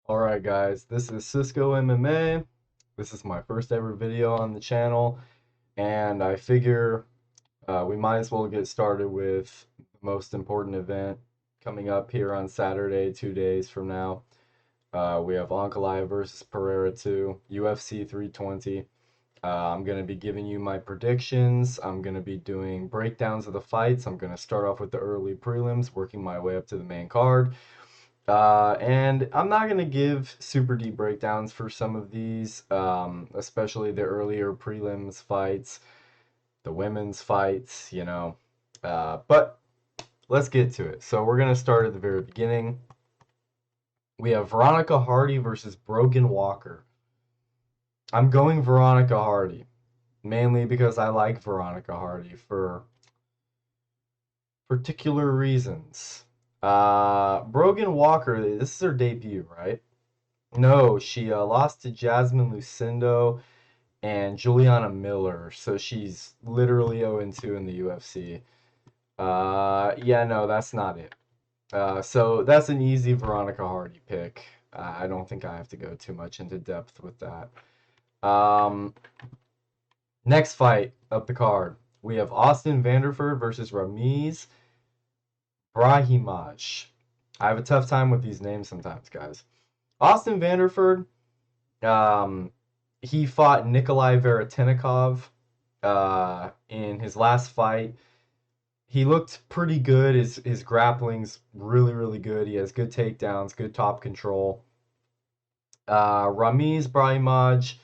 Alright guys, this is Cisco MMA. This is my first ever video on the channel, and I figure we might as well get started with the most important event coming up here on Saturday, 2 days from now. We have Ankalaev versus Pereira 2, UFC 320. I'm going to be giving you my predictions. I'm going to be doing breakdowns of the fights. I'm going to start off with the early prelims, working my way up to the main card. And I'm not going to give super deep breakdowns for some of these, especially the earlier prelims fights, the women's fights. But let's get to it. So we're going to start at the very beginning. We have Veronica Hardy versus Brogan Walker. I'm going Veronica Hardy, mainly because I like Veronica Hardy for particular reasons. Brogan Walker, this is her debut, right? No, she lost to Jasmine Lucindo and Juliana Miller, so she's literally 0-2 in the UFC. Yeah, no, that's not it. So that's an easy Veronica Hardy pick. I don't think I have to go too much into depth with that. Next fight of the card, we have Austin Vanderford versus Ramiz Brahimaj. I have a tough time with these names sometimes, guys. Austin Vanderford, um, he fought Nikolai Veretennikov in his last fight. He looked pretty good. His grappling's really, really good. He has good takedowns, good top control. Ramiz Brahimaj,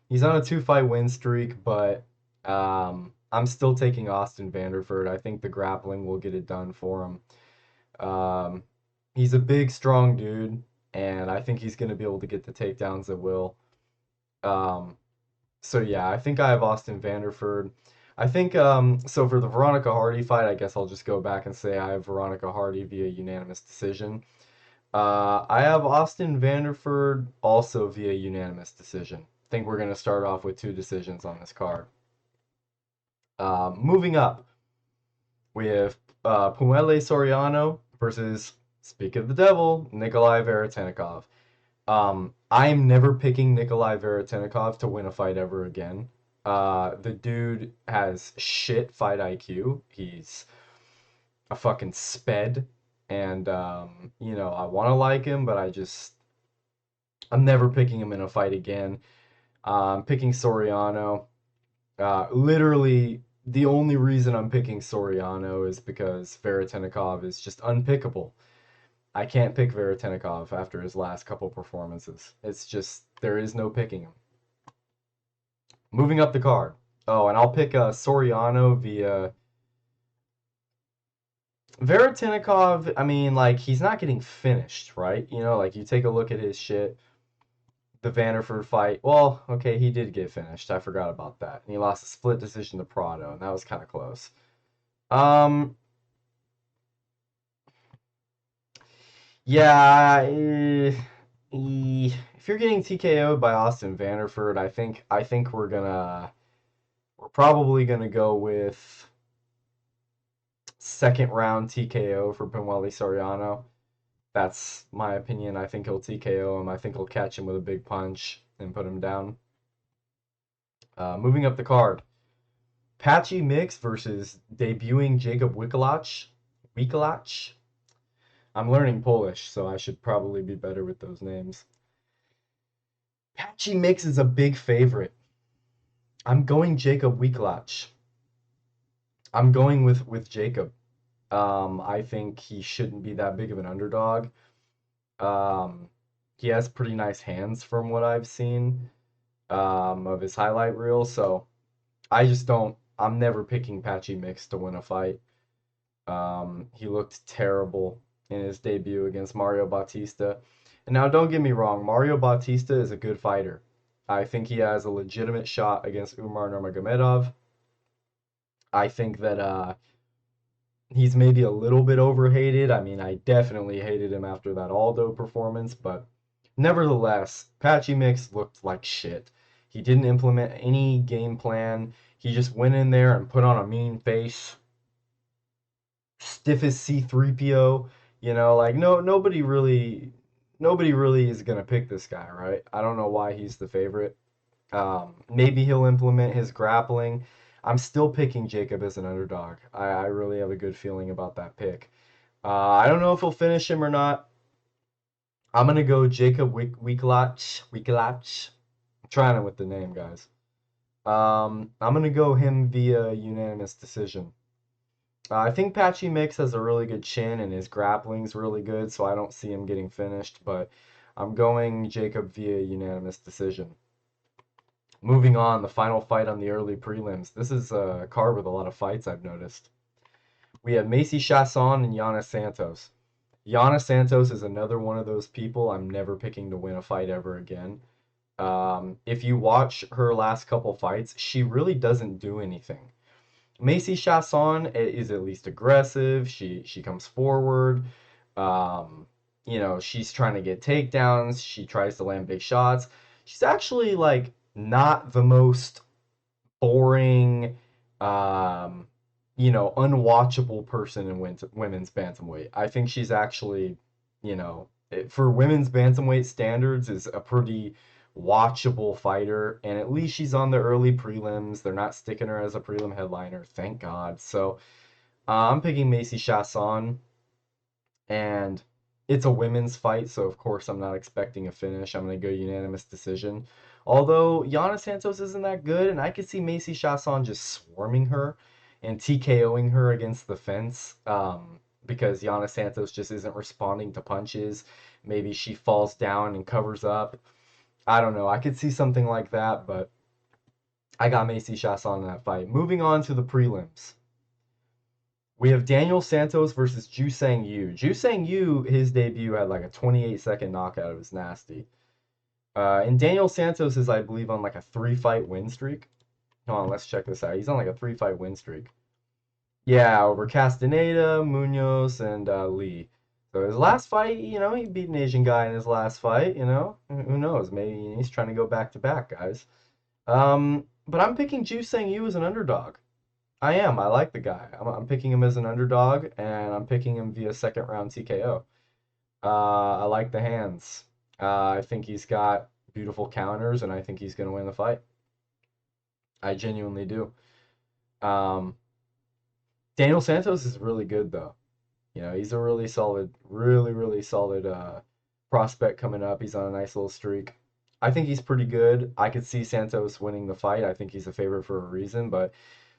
he's on a 2-fight win streak, but I'm still taking Austin Vanderford. I think the grappling will get it done for him. He's a big, strong dude, and I think he's going to be able to get the takedowns that will. Um, so yeah, I think I have Austin Vanderford. I think so for the Veronica Hardy fight, I guess I'll just go back and say I have Veronica Hardy via unanimous decision. I have Austin Vanderford also via unanimous decision. I think we're going to start off with 2 decisions on this card. Moving up, we have Pumele Soriano versus, speak of the devil, Nikolai Veretennikov. I'm never picking Nikolai Veretennikov to win a fight ever again. The dude has shit fight IQ. He's a fucking sped, and I want to like him, but I'm never picking him in a fight again. Picking Soriano. Literally, the only reason I'm picking Soriano is because Veretennikov is just unpickable. I can't pick Veretennikov after his last couple performances. It's just, there is no picking him. Moving up the card. Oh, and I'll pick Soriano via Veretennikov. I mean, like, he's not getting finished, right? Like, you take a look at his shit. The Vanderford fight. Well, okay, he did get finished. I forgot about that. And he lost a split decision to Prado, and that was kind of close. Um, yeah, if you're getting TKO'd by Austin Vanderford, I think we're probably gonna go with second round TKO for Pinwelly Soriano. That's my opinion. I think he'll TKO him. I think he'll catch him with a big punch and put him down. Moving up the card, Patchy Mix versus debuting Jacob Wikolacz. Wikolacz? I'm learning Polish, so I should probably be better with those names. Patchy Mix is a big favorite. I'm going Jacob Wikolacz. I'm going with Jacob. I think he shouldn't be that big of an underdog. Um, he has pretty nice hands from what I've seen of his highlight reel, so I just don't. I'm never picking Patchy Mix to win a fight. He looked terrible in his debut against Mario Bautista. And now, don't get me wrong, Mario Bautista is a good fighter. I think he has a legitimate shot against Umar Nurmagomedov. I think that he's maybe a little bit overhated. I mean, I definitely hated him after that Aldo performance, but nevertheless, Patchy Mix looked like shit. He didn't implement any game plan. He just went in there and put on a mean face, stiff as C3PO. Like, nobody really nobody really is gonna pick this guy, right? I don't know why he's the favorite. Maybe he'll implement his grappling. I'm still picking Jacob as an underdog. I really have a good feeling about that pick. I don't know if he'll finish him or not. I'm gonna go Jacob Wiklach. I'm trying it with the name, guys. I'm gonna go him via unanimous decision. I think Patchy Mix has a really good chin and his grappling's really good, so I don't see him getting finished, but I'm going Jacob via unanimous decision. Moving on, the final fight on the early prelims. This is a card with a lot of fights, I've noticed. We have Macy Chasson and Yana Santos. Yana Santos is another one of those people I'm never picking to win a fight ever again. If you watch her last couple fights, she really doesn't do anything. Macy Chasson is at least aggressive. She comes forward. Um, she's trying to get takedowns. She tries to land big shots. She's actually like not the most boring, um, unwatchable person in women's bantamweight. I think she's actually, for women's bantamweight standards, is a pretty watchable fighter, and at least she's on the early prelims. They're not sticking her as a prelim headliner, thank God. So I'm picking Macy Chasson, and it's a women's fight, so of course I'm not expecting a finish. I'm going to go unanimous decision. Although Yana Santos isn't that good, and I could see Macy Chasson just swarming her and TKOing her against the fence, because Yana Santos just isn't responding to punches. Maybe she falls down and covers up. I don't know. I could see something like that, but I got Macy Chasson in that fight. Moving on to the prelims. We have Daniel Santos versus Ju Sang Yu. Ju Sang Yu, his debut had like a 28-second knockout. It was nasty. And Daniel Santos is, I believe, on like a 3-fight win streak. Hold on, let's check this out. He's on like a 3-fight win streak. Yeah, over Castaneda, Munoz, and Lee. So his last fight, he beat an Asian guy in his last fight. Who knows? Maybe he's trying to go back to back, guys. But I'm picking Ju Sang Yu as an underdog. I am. I like the guy. I'm picking him as an underdog, and I'm picking him via second round TKO. I like the hands. I think he's got beautiful counters, and I think he's going to win the fight. I genuinely do. Um, Daniel Santos is really good, though. He's a really solid, really, really solid prospect coming up. He's on a nice little streak. I think he's pretty good. I could see Santos winning the fight. I think he's a favorite for a reason, but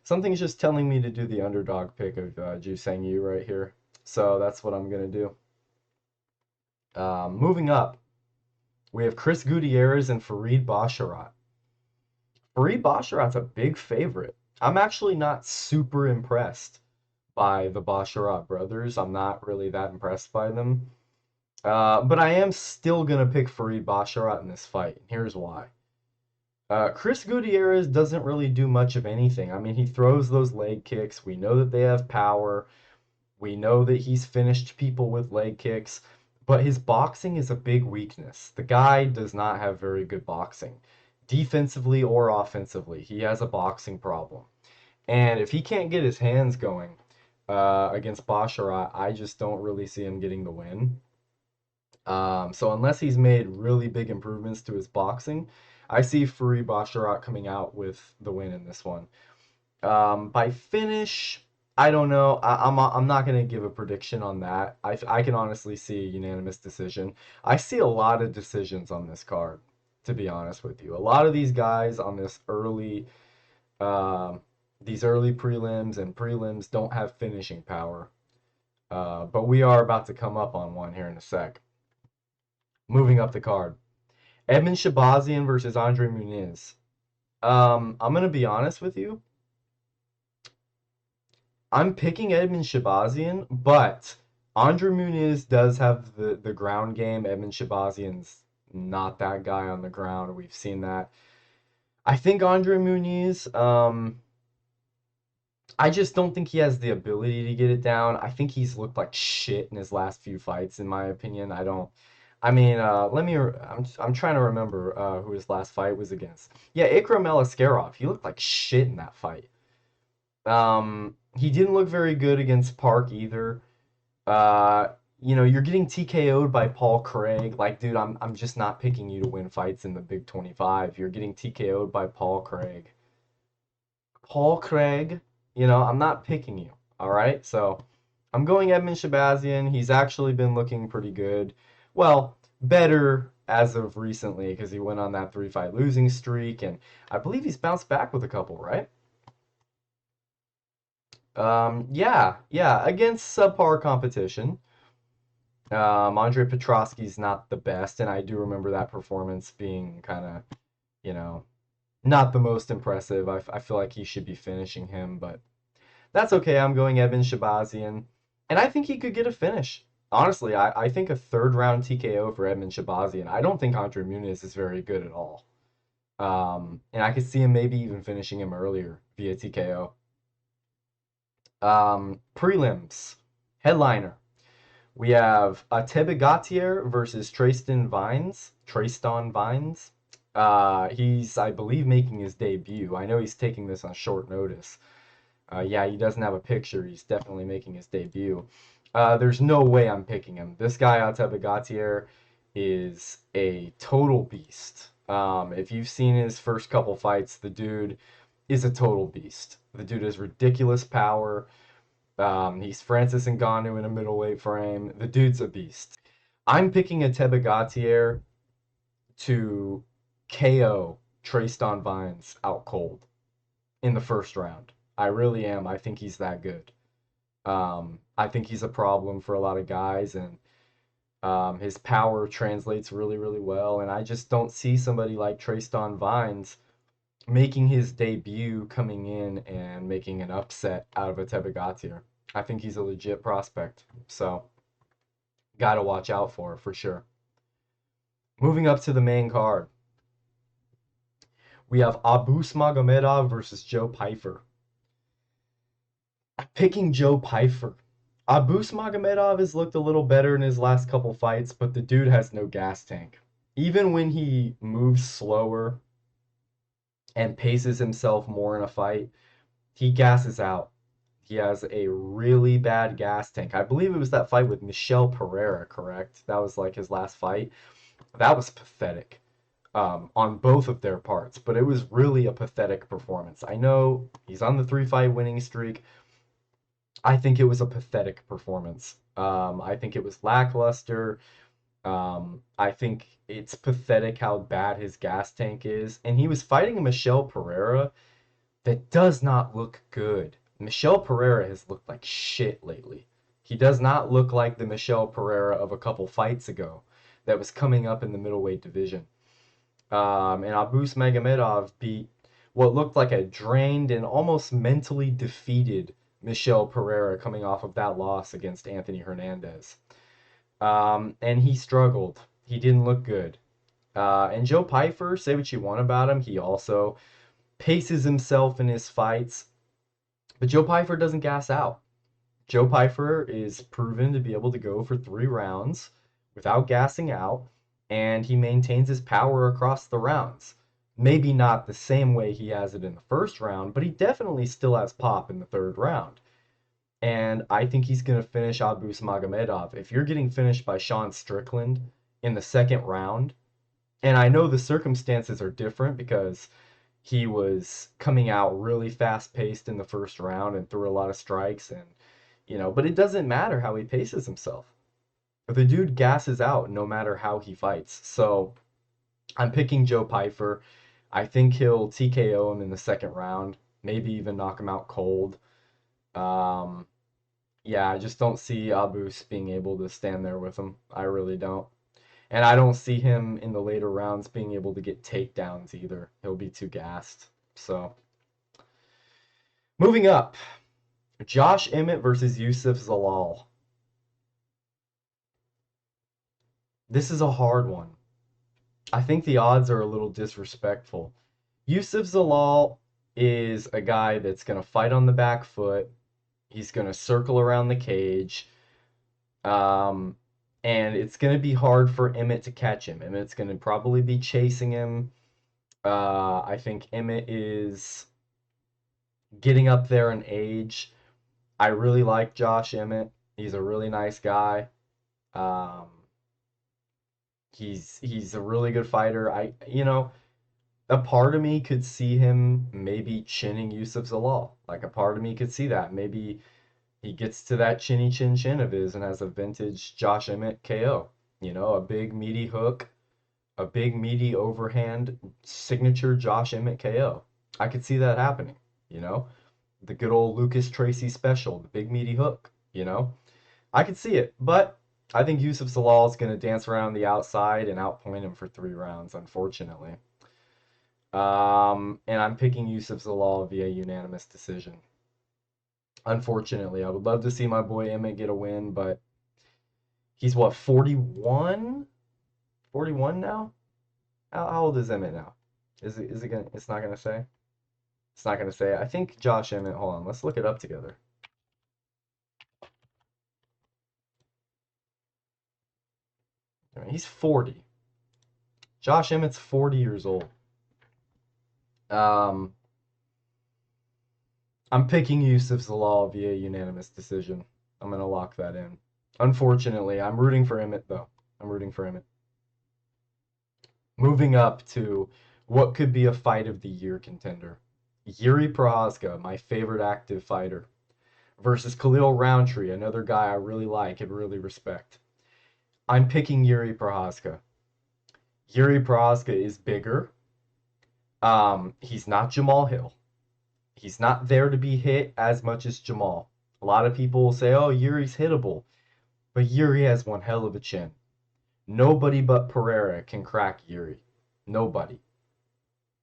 something's just telling me to do the underdog pick of Ju Sang Yu right here. So that's what I'm going to do. Moving up, we have Chris Gutierrez and Farid Basharat. Farid Basharat's a big favorite. I'm actually not super impressed by the Basharat brothers. I'm not really that impressed by them. But I am still going to pick Farid Basharat in this fight. Here's why. Chris Gutierrez doesn't really do much of anything. I mean, he throws those leg kicks. We know that they have power. We know that he's finished people with leg kicks. But his boxing is a big weakness. The guy does not have very good boxing. Defensively or offensively, he has a boxing problem. And if he can't get his hands going against Basharat, I just don't really see him getting the win. So unless he's made really big improvements to his boxing, I see Farid Basharat coming out with the win in this one. By finish, I don't know. I'm not gonna give a prediction on that. I can honestly see a unanimous decision. I see a lot of decisions on this card, to be honest with you. A lot of these guys on these early prelims and prelims don't have finishing power. But we are about to come up on one here in a sec. Moving up the card. Edmund Shabazian versus Andre Muniz. I'm going to be honest with you. I'm picking Edmund Shabazian, but Andre Muniz does have the ground game. Edmund Shabazian's not that guy on the ground. We've seen that. I think Andre Muniz, I just don't think he has the ability to get it down. I think he's looked like shit in his last few fights, in my opinion. I'm trying to remember who his last fight was against. Yeah, Ikram Eliskerov. He looked like shit in that fight. He didn't look very good against Park either. you're getting TKO'd by Paul Craig. Like, dude, I'm just not picking you to win fights in the Big 25. You're getting TKO'd by Paul Craig. Paul Craig, I'm not picking you. All right? So, I'm going Edmund Shabazian. He's actually been looking pretty good. Well, better as of recently because he went on that 3-fight losing streak, and I believe he's bounced back with a couple, right? Yeah, against subpar competition. Andre Petrosky's not the best, and I do remember that performance being kind of, you know, not the most impressive. I feel like he should be finishing him, but that's okay. I'm going Evan Shabazian, and I think he could get a finish. Honestly, I think a third round TKO for Edmund Shabazian. I don't think Andre Muniz is very good at all. And I could see him maybe even finishing him earlier via TKO. Prelims. Headliner. We have Tebe Gautier versus Trayston Vines. He's, I believe, making his debut. I know he's taking this on short notice. Yeah, he doesn't have a picture. He's definitely making his debut. There's no way I'm picking him. This guy, Tebe Gautier, is a total beast. If you've seen his first couple fights, the dude is a total beast. The dude has ridiculous power. He's Francis Ngannou in a middleweight frame. The dude's a beast. I'm picking a Tebe Gautier to KO Trayston Vines out cold in the first round. I really am. I think he's that good. I think he's a problem for a lot of guys, and his power translates really, really well. And I just don't see somebody like Trayston Vines making his debut, coming in and making an upset out of a Tebe Gautier. I think he's a legit prospect. So, got to watch out for sure. Moving up to the main card, we have Abus Magomedov versus Joe Pyfer. I'm picking Joe Pyfer. Abus Magomedov has looked a little better in his last couple fights, but the dude has no gas tank. Even when he moves slower and paces himself more in a fight, he gasses out. He has a really bad gas tank. I believe it was that fight with Michel Pereira, correct? That was like his last fight. That was pathetic on both of their parts, but it was really a pathetic performance. I know he's on the 3-fight winning streak. I think it was a pathetic performance. I think it was lackluster. I think it's pathetic how bad his gas tank is. And he was fighting a Michel Pereira that does not look good. Michel Pereira has looked like shit lately. He does not look like the Michel Pereira of a couple fights ago that was coming up in the middleweight division. And Abus Magomedov beat what looked like a drained and almost mentally defeated Michel Pereira coming off of that loss against Anthony Hernandez. And he struggled. He didn't look good. And Joe Pyfer, say what you want about him, he also paces himself in his fights. But Joe Pyfer doesn't gas out. Joe Pyfer is proven to be able to go for 3 rounds without gassing out, and he maintains his power across the rounds. Maybe not the same way he has it in the first round, but he definitely still has pop in the third round. And I think he's going to finish Abus Magomedov. If you're getting finished by Sean Strickland in the second round, and I know the circumstances are different because he was coming out really fast paced in the first round and threw a lot of strikes, and but it doesn't matter how he paces himself. The dude gasses out no matter how he fights. So I'm picking Joe Pyfer. I think he'll TKO him in the second round, maybe even knock him out cold. Um, yeah, I just don't see Abus being able to stand there with him. I really don't. And I don't see him in the later rounds being able to get takedowns either. He'll be too gassed. So, moving up, Josh Emmett versus Yusuf Zalal. This is a hard one. I think the odds are a little disrespectful. Yusuf Zalal is a guy that's going to fight on the back foot. He's going to circle around the cage. Um, and it's going to be hard for Emmett to catch him. Emmett's going to probably be chasing him. I think Emmett is getting up there in age. I really like Josh Emmett. He's a really nice guy. Um, he's a really good fighter. A part of me could see him maybe chinning Yusuf Zalal. Like a part of me could see that. Maybe he gets to that chinny chin chin of his and has a vintage Josh Emmett KO. A big meaty hook, a big meaty overhand signature Josh Emmett KO. I could see that happening, you know? The good old Lucas Tracy special, the big meaty hook. I could see it, but I think Yusuf Zalal is going to dance around the outside and outpoint him for 3 rounds, unfortunately. And I'm picking Yusuf Zalal via unanimous decision. Unfortunately, I would love to see my boy Emmett get a win, but he's what, 41? 41 now? How old is Emmett now? Is it gonna it's not gonna say? It's not gonna say. I think Josh Emmett, hold on, let's look it up together. I mean, he's 40. Josh Emmett's 40 years old. Um, I'm picking Yusuf Zalal via unanimous decision. I'm gonna lock that in. Unfortunately, I'm rooting for Emmett though. I'm rooting for Emmett. Moving up to what could be a fight of the year contender. Yuri Prochazka, my favorite active fighter, versus Khalil Roundtree, another guy I really like and really respect. I'm picking Yuri Prochazka. Yuri Prochazka is bigger. He's not Jamal Hill. He's not there to be hit as much as Jamal. A lot of people will say, "Oh, Yuri's hittable," but Yuri has one hell of a chin. Nobody but Pereira can crack Yuri. Nobody.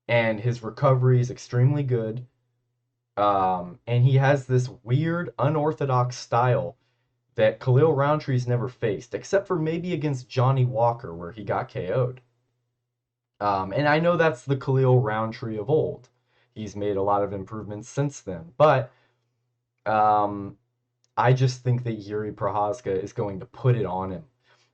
And his recovery is extremely good. And he has this weird, unorthodox style that Khalil Rountree's never faced, except for maybe against Johnny Walker, where he got KO'd. And I know that's the Khalil Roundtree of old. He's made a lot of improvements since then, but um, I just think that Yuri Prochazka is going to put it on him.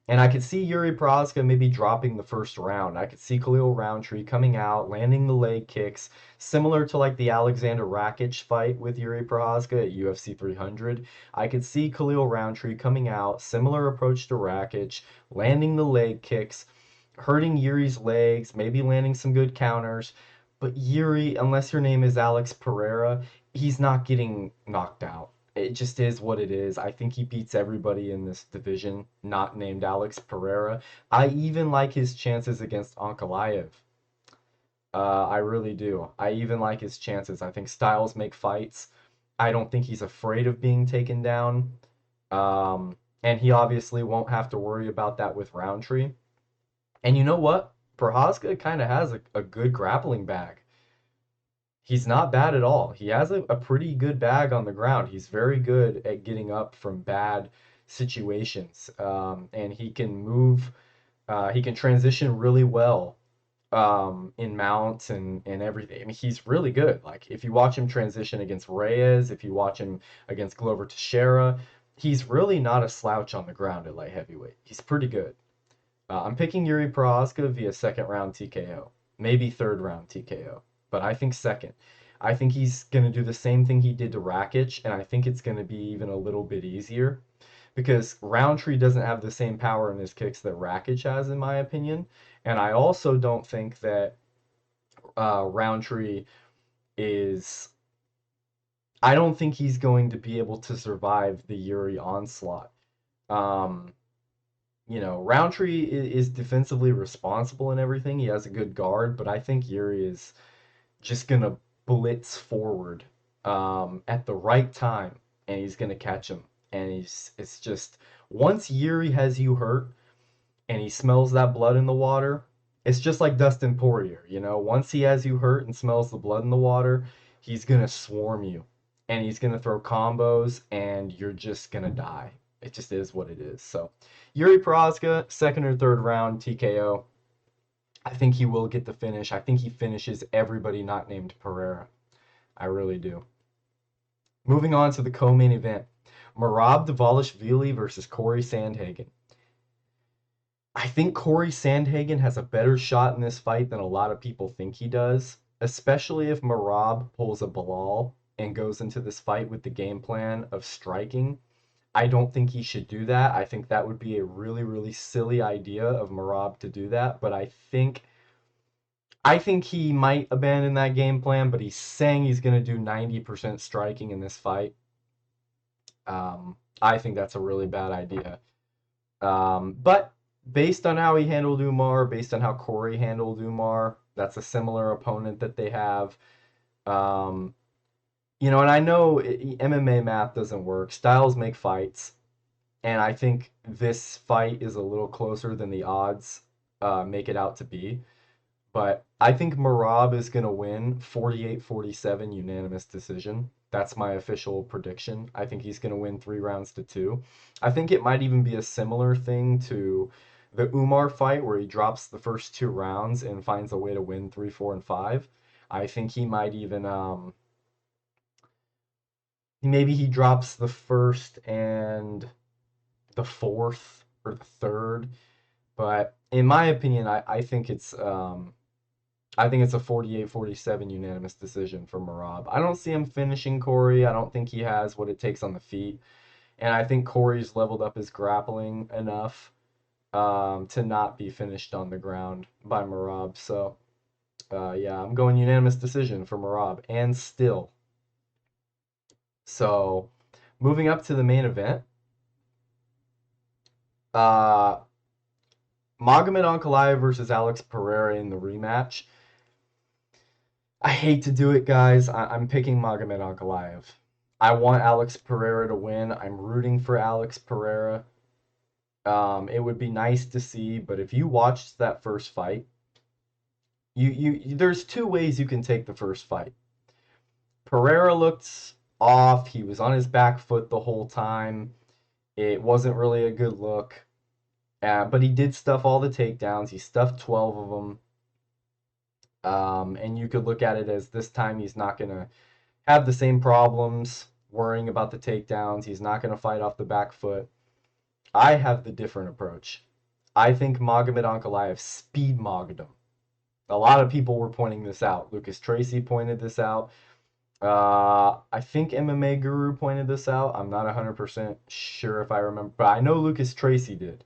And I could see Yuri Prochazka maybe dropping the first round. I could see Khalil Roundtree coming out, landing the leg kicks, similar to like the Alexander Rakic fight with Yuri Prochazka at UFC 300. I could see Khalil Roundtree coming out, similar approach to Rakic, landing the leg kicks, hurting Yuri's legs, maybe landing some good counters. But Yuri, unless your name is Alex Pereira, he's not getting knocked out. It just is what it is. I think he beats everybody in this division, not named Alex Pereira. I even like his chances against Ankalaev. I really do. I even like his chances. I think styles make fights. I don't think he's afraid of being taken down. And he obviously won't have to worry about that with Roundtree. And you know what? Prohaska kind of has a good grappling bag. He's not bad at all. He has a pretty good bag on the ground. He's very good at getting up from bad situations. And he can move, he can transition really well in mounts and everything. I mean, he's really good. Like, if you watch him transition against Reyes, if you watch him against Glover Teixeira, he's really not a slouch on the ground at light heavyweight. He's pretty good. I'm picking Yuri Prohaska via second round TKO, maybe third round TKO, but I think second. I think he's going to do the same thing he did to Rakic, and I think it's going to be even a little bit easier because Roundtree doesn't have the same power in his kicks that Rakic has, in my opinion. And I also don't think that Roundtree is. I don't think he's going to be able to survive the Yuri onslaught. Um, Roundtree is defensively responsible and everything. He has a good guard, but I think Yuri is just gonna blitz forward at the right time, and he's gonna catch him. And it's just once Yuri has you hurt, and he smells that blood in the water, it's just like Dustin Poirier. Once he has you hurt and smells the blood in the water, he's gonna swarm you, and he's gonna throw combos, and you're just gonna die. It just is what it is. So, Yuri Prohaska, second or third round TKO. I think he will get the finish. I think he finishes everybody not named Pereira. I really do. Moving on to the co-main event, Merab Dvalishvili versus Corey Sandhagen. I think Corey Sandhagen has a better shot in this fight than a lot of people think he does, especially if Merab pulls a Bilal and goes into this fight with the game plan of striking. I don't think he should do that. I think that would be a really, really silly idea of Merab to do that. But I think he might abandon that game plan, but he's saying he's going to do 90% striking in this fight. I think that's a really bad idea. But based on how he handled Umar, based on how Corey handled Umar, that's a similar opponent that they have. Um, and I know MMA math doesn't work. Styles make fights, and I think this fight is a little closer than the odds make it out to be. But I think Marab is going to win 48-47 unanimous decision. That's my official prediction. I think he's going to win 3 rounds to 2. I think it might even be a similar thing to the Umar fight where he drops the first 2 rounds and finds a way to win 3, 4, and 5. I think he might even maybe he drops the first and the fourth or the third. But in my opinion, I think it's a 48-47 unanimous decision for Marab. I don't see him finishing Corey. I don't think he has what it takes on the feet. And I think Corey's leveled up his grappling enough to not be finished on the ground by Marab. So, yeah, I'm going unanimous decision for Marab and still. So, moving up to the main event, uh, Magomed Ankalaev versus Alex Pereira in the rematch. I hate to do it, guys. I'm picking Magomed Ankalaev. I want Alex Pereira to win. I'm rooting for Alex Pereira. It would be nice to see, but if you watched that first fight, there's 2 ways you can take the first fight. Pereira looked off. He was on his back foot the whole time. It wasn't really a good look. But he did stuff all the takedowns. He stuffed 12 of them. And you could look at it as this time he's not going to have the same problems worrying about the takedowns. He's not going to fight off the back foot. I have the different approach. I think Magomed Ankalaev speed mogged him. A lot of people were pointing this out. Lucas Tracy pointed this out. I think MMA Guru pointed this out. I'm not 100% sure if I remember, but I know Lucas Tracy did.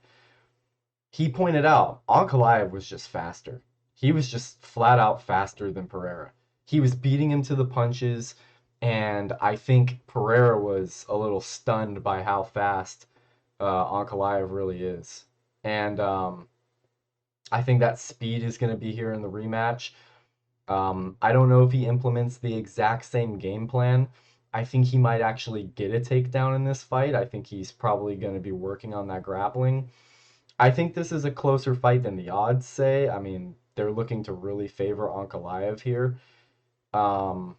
He pointed out Ankalaev was just faster. He was just flat out faster than Pereira. He was beating him to the punches, and I think Pereira was a little stunned by how fast Ankalaev really is. And I think that speed is going to be here in the rematch. I don't know if he implements the exact same game plan. I think he might actually get a takedown in this fight. I think he's probably going to be working on that grappling. I think this is a closer fight than the odds say. I mean, they're looking to really favor Ankalaev here. Um,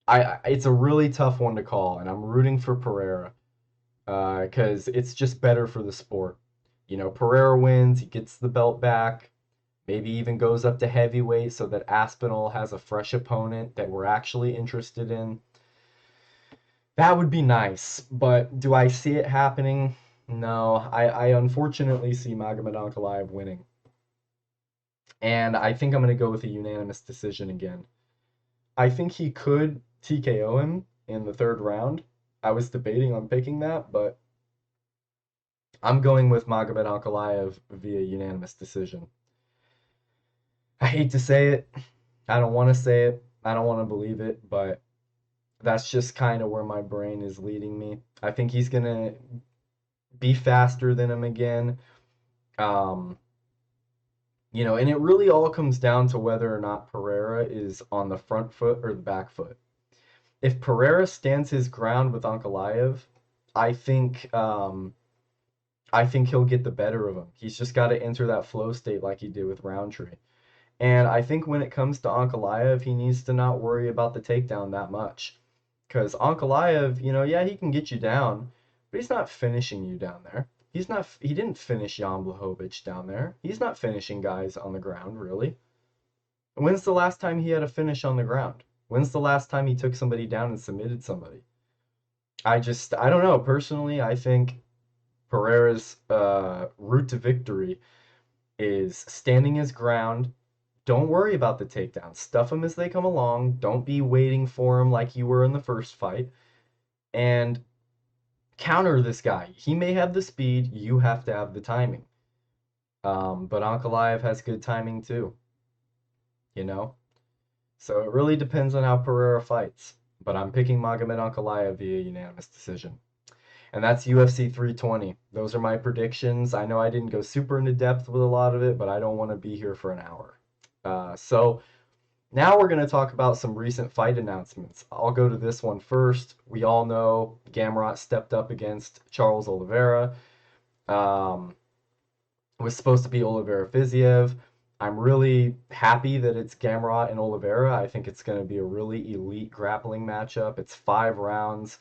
it's a really tough one to call, and I'm rooting for Pereira because it's just better for the sport. Pereira wins, he gets the belt back, maybe even goes up to heavyweight so that Aspinall has a fresh opponent that we're actually interested in. That would be nice, but do I see it happening? No, I unfortunately see Magomed Ankalaev winning. And I think I'm going to go with a unanimous decision again. I think he could TKO him in the 3rd round. I was debating on picking that, but I'm going with Magomed Ankalaev via unanimous decision. I hate to say it. I don't want to say it. I don't want to believe it, but that's just kind of where my brain is leading me. I think he's going to be faster than him again. Um, and it really all comes down to whether or not Pereira is on the front foot or the back foot. If Pereira stands his ground with Ankalaev, I think I think he'll get the better of him. He's just got to enter that flow state like he did with Roundtree. And I think when it comes to Ankalaev, he needs to not worry about the takedown that much. Because Ankalaev, yeah, he can get you down, but he's not finishing you down there. He didn't finish Jan Blachowicz down there. He's not finishing guys on the ground, really. When's the last time he had a finish on the ground? When's the last time he took somebody down and submitted somebody? I don't know. Personally, I think Pereira's route to victory is standing his ground. Don't worry about the takedowns. Stuff them as they come along. Don't be waiting for them like you were in the first fight. and counter this guy. He may have the speed, you have to have the timing. But Ankalaev has good timing too, you know? So it really depends on how Pereira fights. But I'm picking Magomed Ankalaev via unanimous decision. And that's UFC 320. Those are my predictions. I know I didn't go super into depth with a lot of it, but I don't want to be here for an hour. So now we're going to talk about some recent fight announcements. I'll go to this one first. We all know Gamrot stepped up against Charles Oliveira. Um, it was supposed to be Oliveira Fiziev. I'm really happy that it's Gamrot and Oliveira. I think it's going to be a really elite grappling matchup. It's 5 rounds.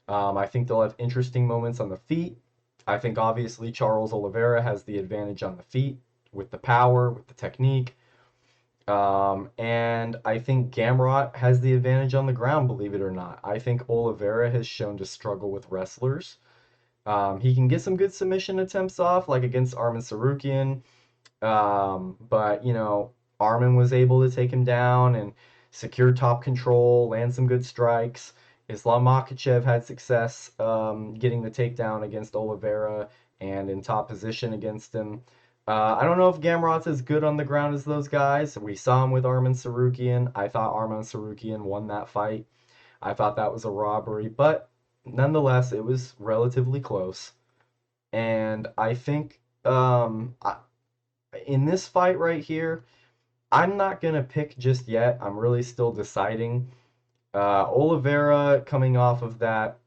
I think they'll have interesting moments on the feet. I think obviously Charles Oliveira has the advantage on the feet with the power, with the technique. And I think Gamrot has the advantage on the ground, believe it or not. I think Oliveira has shown to struggle with wrestlers. He can get some good submission attempts off, like against Arman Tsarukyan. But, Arman was able to take him down and secure top control, land some good strikes. Islam Makhachev had success getting the takedown against Oliveira and in top position against him. I don't know if Gamrot's as good on the ground as those guys. We saw him with Arman Tsarukyan. I thought Arman Tsarukyan won that fight. I thought that was a robbery, but nonetheless, it was relatively close. And I think in this fight right here, I'm not going to pick just yet. I'm really still deciding. Oliveira coming off of that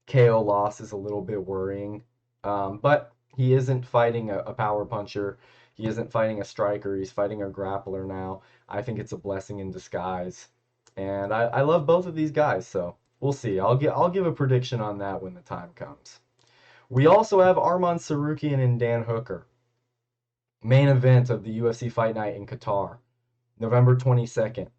KO loss is a little bit worrying. But he isn't fighting a power puncher. He isn't fighting a striker. He's fighting a grappler now. I think it's a blessing in disguise. And I love both of these guys, so we'll see. I'll give a prediction on that when the time comes. We also have Arman Tsarukyan and Dan Hooker. Main event of the UFC Fight Night in Qatar, November 22nd.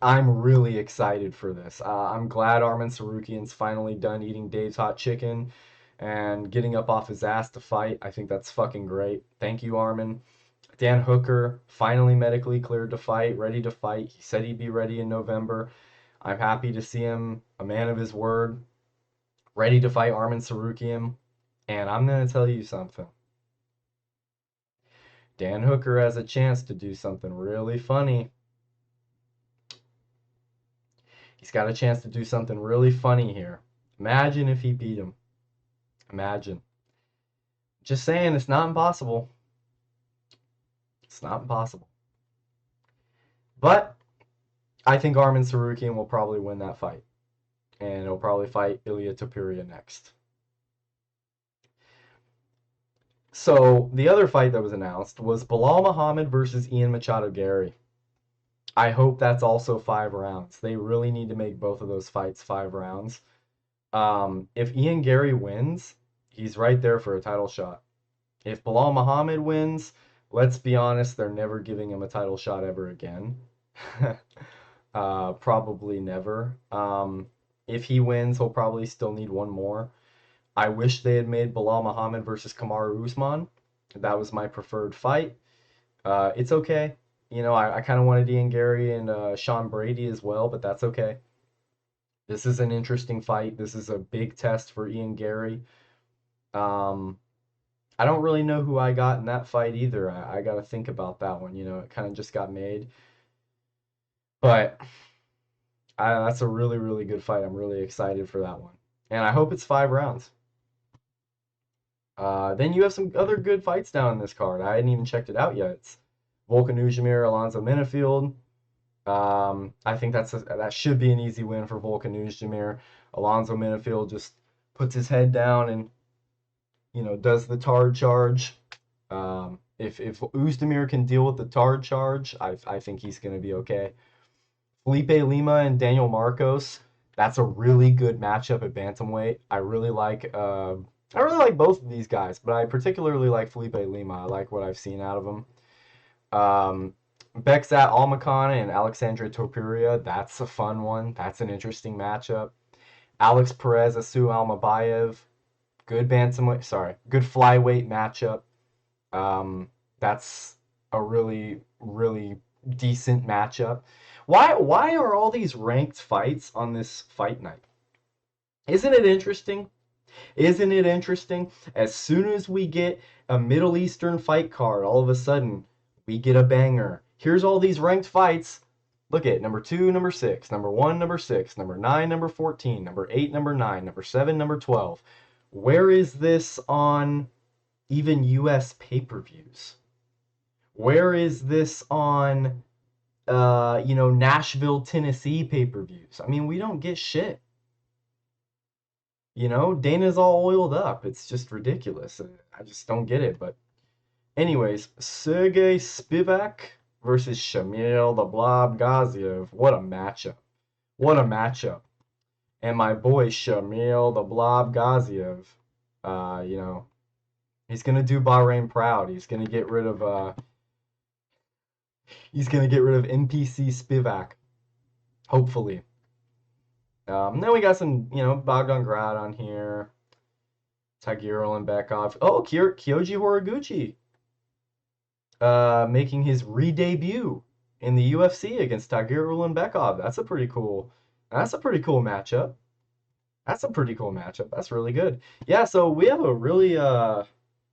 I'm really excited for this. I'm glad Arman Tsarukyan's finally done eating Dave's hot chicken and getting up off his ass to fight. I think that's fucking great. Thank you, Arman. Dan Hooker, finally medically cleared to fight, ready to fight. He said he'd be ready in November. I'm happy to see him, a man of his word, ready to fight Arman Tsarukyan. And I'm going to tell you something. Dan Hooker has a chance to do something really funny. He's got a chance to do something really funny here. Imagine if he beat him. Imagine. Just saying, it's not impossible. It's not impossible. But I think Arman Tsarukyan will probably win that fight. And he'll probably fight Ilia Topuria next. So the other fight that was announced was Bilal Muhammad versus Ian Machado Gary. I hope that's also 5 rounds. They really need to make both of those fights 5 rounds. If Ian Gary wins, he's right there for a title shot. If Bilal Muhammad wins, let's be honest, they're never giving him a title shot ever again. Probably never. If he wins, he'll probably still need one more. I wish they had made Bilal Muhammad versus Kamaru Usman. That was my preferred fight. It's okay. I kind of wanted Ian Gary and Sean Brady as well, but that's okay. This is an interesting fight. This is a big test for Ian Gary. I don't really know who I got in that fight either. I got to think about that one. It kind of just got made. But that's a really, really good fight. I'm really excited for that one. And I hope it's 5 rounds. Then you have some other good fights down in this card. I hadn't even checked it out yet. It's Volkan Oezdemir, Alonzo Menifield. I think that should be an easy win for Volkan Oezdemir. Alonzo Menifield just puts his head down and does the Tard charge. If Oezdemir can deal with the Tard charge, I think he's going to be okay. Felipe Lima and Daniel Marcos. That's a really good matchup at bantamweight. I really like both of these guys, but I particularly like Felipe Lima. I like what I've seen out of him. Bekzat Almakhan and Alexandre Topuria. That's a fun one. That's an interesting matchup. Alex Perez, Asu Almabayev. Good flyweight matchup. That's a really, really decent matchup. Why are all these ranked fights on this fight night? Isn't it interesting? Isn't it interesting? As soon as we get a Middle Eastern fight card, all of a sudden we get a banger. Here's all these ranked fights. Look at number 2, number 6, number 1, number 6, number 9, number 14, number 8, number 9, number 7, number 12. Where is this on even US pay-per-views? Where is this on Nashville, Tennessee pay-per-views? I mean, we don't get shit. Dana's all oiled up. It's just ridiculous. I just don't get it. But anyways, Sergey Spivak versus Shamil the Blob Gaziev. What a matchup. What a matchup. And my boy Shamil the Blob Gaziev, he's gonna do Bahrain proud. He's gonna get rid of NPC Spivak. Hopefully. Then we got some, Bogdan Grad on here. Tagir Ulanbekov. Oh, Kyoji Horiguchi. Making his re-debut in the UFC against Tagir Ulanbekov. That's a pretty cool matchup. That's really good. Yeah, so we have a really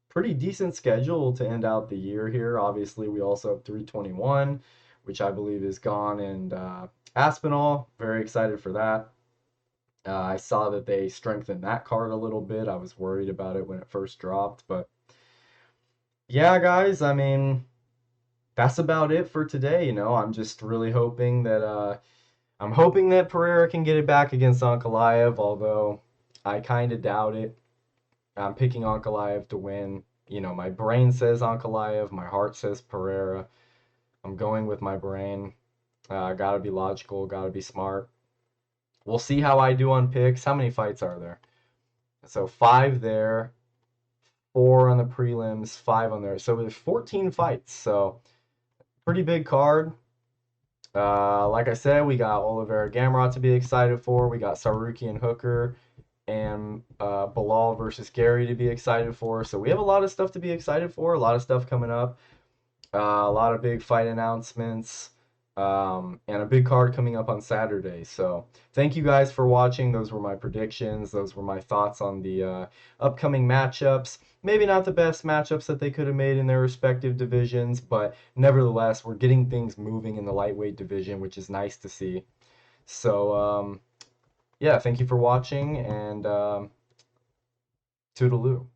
pretty decent schedule to end out the year here. Obviously, we also have 321, which I believe is gone, and Aspinall. Very excited for that. I saw that they strengthened that card a little bit. I was worried about it when it first dropped, but yeah, guys, I mean, that's about it for today. I'm just really hoping that Pereira can get it back against Ankalaev, although I kind of doubt it. I'm picking Ankalaev to win. My brain says Ankalaev, my heart says Pereira. I'm going with my brain. Gotta be logical, gotta be smart. We'll see how I do on picks. How many fights are there? So 5 there, 4 on the prelims, 5 on there. So there's 14 fights. So pretty big card. Like I said, we got Oliveira Gamrot to be excited for. We got Saruki and Hooker and Bilal versus Gary to be excited for. So we have a lot of stuff to be excited for. A lot of stuff coming up. A lot of big fight announcements. And a big card coming up on Saturday. So thank you guys for watching. Those were my predictions. Those were my thoughts on the upcoming matchups. Maybe not the best matchups that they could have made in their respective divisions, but nevertheless, we're getting things moving in the lightweight division, which is nice to see. So, yeah, thank you for watching, and toodaloo.